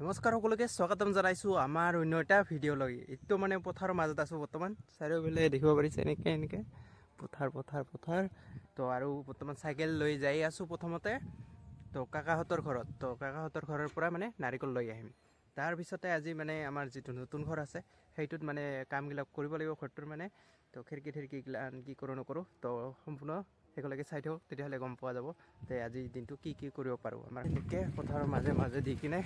নমস্কাৰ সকলোকে স্বাগতম জনাইছোঁ আমাৰ অন্য এটা ভিডিঅ' লৈ। এইটো মানে পথাৰৰ মাজত আছোঁ বৰ্তমান, চাৰিওফালে দেখিব পাৰিছে এনেকৈ পথাৰ তো আৰু বৰ্তমান চাইকেল লৈ যাই আছোঁ প্ৰথমতে তো কাকাহঁতৰ ঘৰত। তো কাকাহঁতৰ ঘৰৰ পৰা মানে নাৰিকল লৈ আহিম। তাৰপিছতে আজি মানে আমাৰ যিটো নতুন ঘৰ আছে সেইটোত মানে কামবিলাক কৰিব লাগিব ঘৰটোৰ মানে। তো খিৰিকীগিলা কি কৰোঁ নকৰোঁ তো সম্পূৰ্ণ একেলগে চাই থাকক, তেতিয়াহ'লে গম পোৱা যাব যে আজিৰ দিনটো কি কৰিব পাৰোঁ। আমাৰ এনেকৈ পথাৰৰ মাজে দি কিনে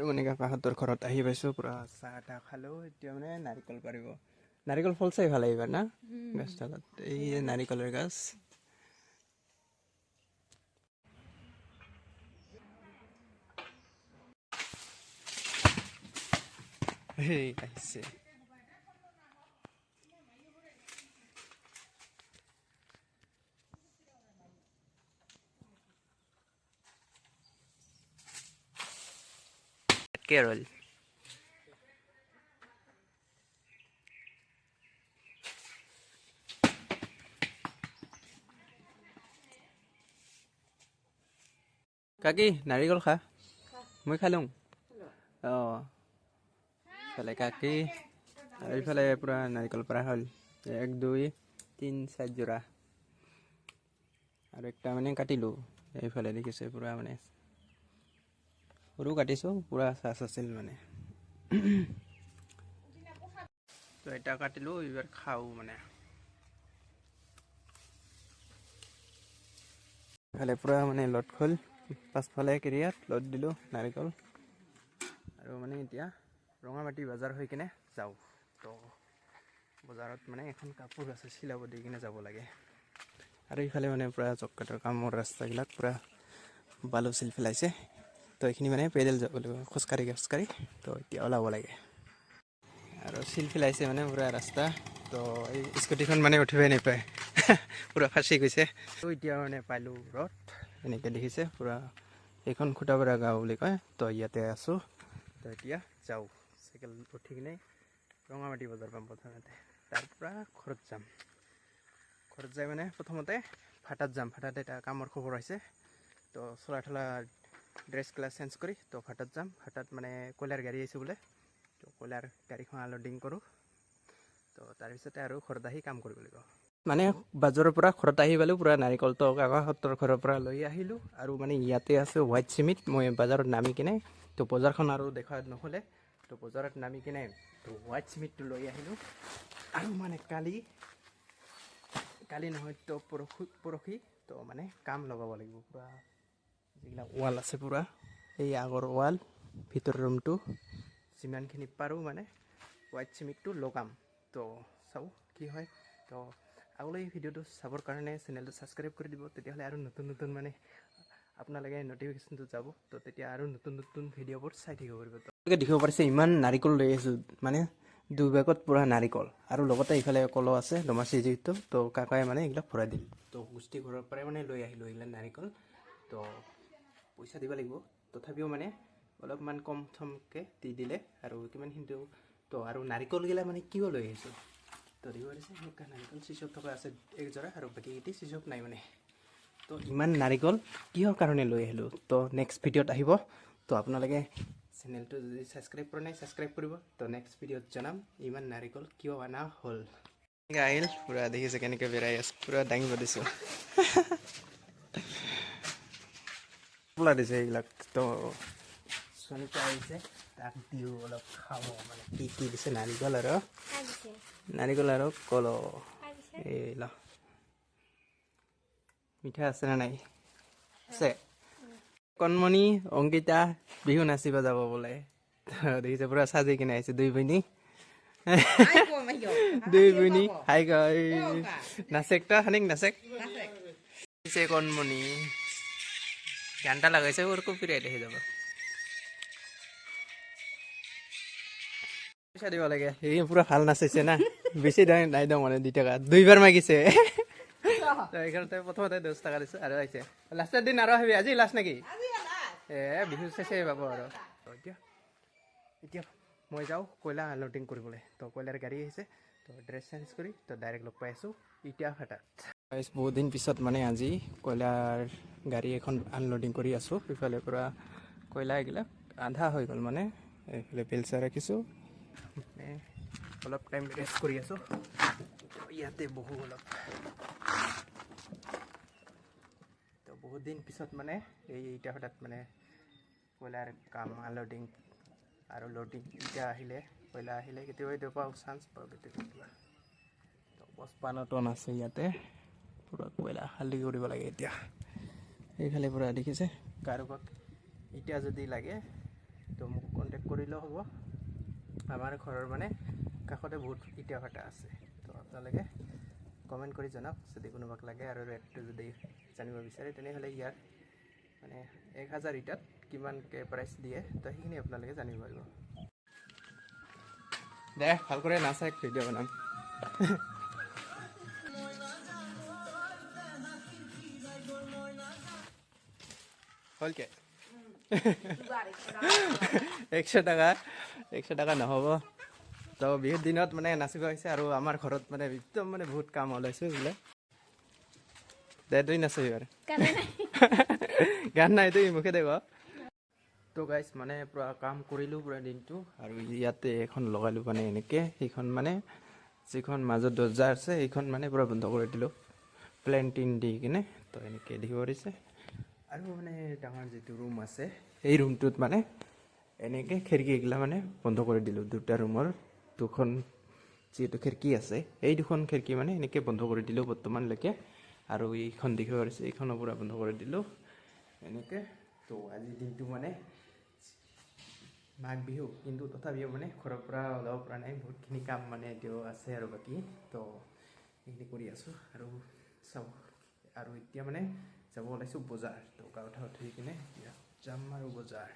মানে কাকাহঁতৰ ঘৰত আহি পাইছোঁ, পূৰা চাহ তাহ খালোঁ। এতিয়া মানে নাৰিকল পাৰিব। নাৰিকল ফল চাই ভাল এইবাৰ না গছডালত, এই নাৰিকলৰ গছ। সেই আহিছে কেৰল। কাকি নাৰিকল খা, মই খালোঁ। অঁ ইফালে কাকি আৰু ইফালে পূৰা নাৰিকল পৰা হ'ল 1 2 3 4 যোৰা আৰু একটা মানে কাটিলোঁ। এইফালে দেখিছে পূৰা মানে সৰু কাটিছোঁ, পূৰা চাচ আছিল মানে। তো এটা কাটিলোঁ, এইবাৰ খাওঁ মানে। ইফালে পূৰা মানে লট খোল, পাছফালে কেৰিয়াত লট দিলোঁ নাৰিকল। আৰু মানে এতিয়া ৰঙামাটি বজাৰ হৈ কিনে যাওঁ। তো বজাৰত মানে এখন কাপোৰ আছে চিলাব দি কিনে যাব লাগে। আৰু ইফালে মানে পূৰা চক কাটৰ কামৰ ৰাস্তাবিলাক পূৰা বালু চিল পেলাইছে। তো এইখিনি মানে পেডেল যাব লাগিব, খোজকাঢ়ি তো এতিয়া ওলাব লাগে। আৰু চিল পেলাইছে মানে পূৰা ৰাস্তা। তো এই স্কুটিখন মানে উঠিবই নাপায়, পূৰা ফাঁচি গৈছে। তো এতিয়া মানে পালোঁ ৰথ, এনেকৈ দেখিছে পূৰা এইখন খুটাপাৰা গাঁও বুলি কয়। তো ইয়াতে আছোঁ। তো এতিয়া যাওঁ, চাইকেল উঠি কিনে ৰঙামাটি বজাৰ পাম প্ৰথমতে। তাৰপৰা ঘৰত যাম। ঘৰত যাই মানে প্ৰথমতে ভাটাত যাম। ভাটাত এটা কামৰ খবৰ আছে। তো চোলা থোলা ড্ৰেছ ক্লাছ চেঞ্জ কৰি তো ভাটাত যাম। ভাটাত মানে কয়লাৰ গাড়ী আহিছে বোলে। তো কয়লাৰ গাড়ীখন আনলোডিং কৰোঁ। তো তাৰপিছতে আৰু ঘৰত আহি কাম কৰিব লাগিব। মানে বাজাৰৰ পৰা ঘৰত আহি পালোঁ, পূৰা নাৰিকল তো কাকাহঁতৰ ঘৰৰ পৰা লৈ আহিলোঁ। আৰু মানে ইয়াতে আছে হোৱাইট চিমেণ্ট। মই বজাৰত নামি কিনে তো বজাৰখন আৰু দেখা নহ'লে, তো বজাৰত নামি কিনে তো হোৱাইট চিমেণ্টটো লৈ আহিলোঁ। আৰু মানে কালি নহয় তো পৰহি তো মানে কাম লগাব লাগিব। পূৰা যিবিলাক ৱাল আছে পূৰা এই আগৰ ৱাল, ভিতৰৰ ৰুমটো যিমানখিনি পাৰোঁ মানে হোৱাইট চিমেণ্টটো লগাম। তো চাওঁ কি হয়। তো আগলৈ ভিডিঅ'টো চাবৰ কাৰণে চেনেলটো ছাবস্ক্ৰাইব কৰি দিব, তেতিয়াহ'লে আৰু নতুন মানে আপোনালোকে নটিফিকেশ্যনটো যাব। তো তেতিয়া আৰু নতুন ভিডিঅ'বোৰ চাই থাকিব পাৰিব। তো দেখিব পাৰিছে ইমান নাৰিকল লৈ আহিছোঁ, মানে 2 বেগত পূৰা নাৰিকল। আৰু লগতে ইফালে কলো আছে দমাচি যিহেতু, তো কাকাই মানে এইবিলাক ভৰাই দিল। তো গোষ্ঠী ঘৰৰ পৰাই মানে লৈ আহিলোঁ এইবিলাক নাৰিকল। তো পইচা দিব লাগিব, তথাপিও মানে অলপমান কম চমকৈ দি দিলে আৰু কিমানখিনিতো। তো আৰু নাৰিকলগিলা মানে কিয় লৈ আহিছোঁ, তো দিব পাৰিছে সেনেকুৱা নাৰিকল চিচপ থকা আছে 1 যোৰা, আৰু বাকীকেইটি চিচপ নাই মানে। তো ইমান নাৰিকল কিহৰ কাৰণে লৈ আহিলোঁ তো নেক্সট ভিডিঅ'ত আহিব। তো আপোনালোকে চেনেলটো যদি ছাবস্ক্ৰাইব কৰা নাই ছাবস্ক্ৰাইব কৰিব। তো নেক্সট ভিডিঅ'ত জনাম ইমান নাৰিকল কিয় অনা হ'ল। এনেকৈ আহিল পূৰা দেখিছে কেনেকৈ বেৰাই আছে, পূৰা দাঙিব দিছোঁ। পলা দিছে এইবিলাক। তো ছোৱালীটো আহিছে, তাক দিওঁ অলপ খাব মানে। কি দিছে নাৰিকল আৰু কলো। এই ল মিঠা আছে নে নাই? আছে। কণমণি অংকিতা বিহু নাচিব যাব বোলে। দেখিছে পূৰা সাজি কিনে আহিছে 2 ভনী। 2 ভনী হাই কয় নাচেক তো খানিক নাচেক দিছে কণমণি। গানটা লাগাইছে ওর কপিরাইট হয়ে যাব। পইচা দিব লাগে, এই পুৰা ভাল নাচিছে না। বেছি নাই দাম মানে 2 টাকা 2বাৰ মাগিছে। এইখনতে প্ৰথমতে 10 টাকা দিছোঁ আৰু আহিছে। লাষ্টৰ দিন আৰু আহিবি, আজি লাষ্ট নেকি? বিহু চেচে পাব আৰু। এতিয়া মই যাওঁ কয়লা আনলোডিং কৰিবলৈ। তো কয়লাৰ গাড়ী আহিছে, তো ড্ৰেছ চেঞ্জ কৰি তো ডাইৰেক্ট লগ পাই আছোঁ এতিয়া ভাটাত। বহুত দিন পিছত মানে আজি কয়লাৰ গাড়ী এখন আনলোডিং কৰি আছোঁ ইফালে পৰা কয়লা এইবিলাক আধা হৈ গ'ল মানে এইফালে বেলচা ৰাখিছোঁ মানে অলপ টাইম ৰেষ্ট কৰি আছোঁ ইয়াতে বহু অলপ তো বহুত দিন পিছত মানে এইটা হঠাৎ মানে কয়লাৰ কাম আনলোডিং আৰু লোডিং এতিয়া আহিলে কয়লা আহিলে কেতিয়াবা চান্স পাওঁ কেতিয়াবা তো 55 টন আছে ইয়াতে পুৰা কয়লা খালী কৰিব লাগে এতিয়া এইফালে পৰা দেখিছে কাৰোবাক এতিয়া যদি লাগে তো মোক কণ্টেক্ট কৰিলেও হ'ব আমাৰ ঘৰৰ মানে কাষতে বহুত ইটা ভাটা আছে তো আপোনালোকে কমেণ্ট কৰি জনাওক যদি কোনোবাক লাগে আৰু ৰেটটো যদি জানিব বিচাৰে তেনেহ'লে ইয়াৰ মানে 1000 ইটাত কিমানকৈ প্ৰাইচ দিয়ে তো সেইখিনি আপোনালোকে জানিব পাৰিব দে ভাল কৰি নাচাই ভিডিঅ' বনাম হলকে 100 টাকা নহ'ব তো বিহুৰ দিনত মানে নাচিব আহিছে আৰু আমাৰ ঘৰত মানে একদম মানে বহুত কাম ওলাইছে বোলে দে তুই নাচিবি আৰু গান নাই তুই মুখে দেখ তো গাইছ মানে পুৰা কাম কৰিলোঁ পুৰা দিনটো আৰু ইয়াতে এখন লগালোঁ মানে এনেকৈ সেইখন মানে যিখন মাজত দৰ্জা আছে সেইখন মানে পুৰা বন্ধ কৰি দিলোঁ প্লেণ্টিন দি কিনে তো এনেকৈ দেখিব পাৰিছে আৰু মানে ডাঙৰ যিটো ৰুম আছে এই ৰুমটোত মানে এনেকৈ খিৰিকীগিলা মানে বন্ধ কৰি দিলোঁ দুটা ৰুমৰ দুখন যিহেতু খিৰিকী আছে এই দুখন খিৰিকী মানে এনেকৈ বন্ধ কৰি দিলোঁ বৰ্তমানলৈকে আৰু এইখন দেখিব পাৰিছে এইখনো পুৰা বন্ধ কৰি দিলোঁ এনেকৈ তো আজিৰ দিনটো মানে মাঘ বিহু কিন্তু তথাপিও মানে ঘৰৰ পৰা ওলাব পৰা নাই বহুতখিনি কাম মানে এতিয়াও আছে আৰু বাকী তো সেইখিনি কৰি আছোঁ আৰু চাওক আৰু এতিয়া মানে যাব ওলাইছোঁ বজাৰ তো গা উঠা উঠি কিনে এতিয়া যাম আৰু বজাৰ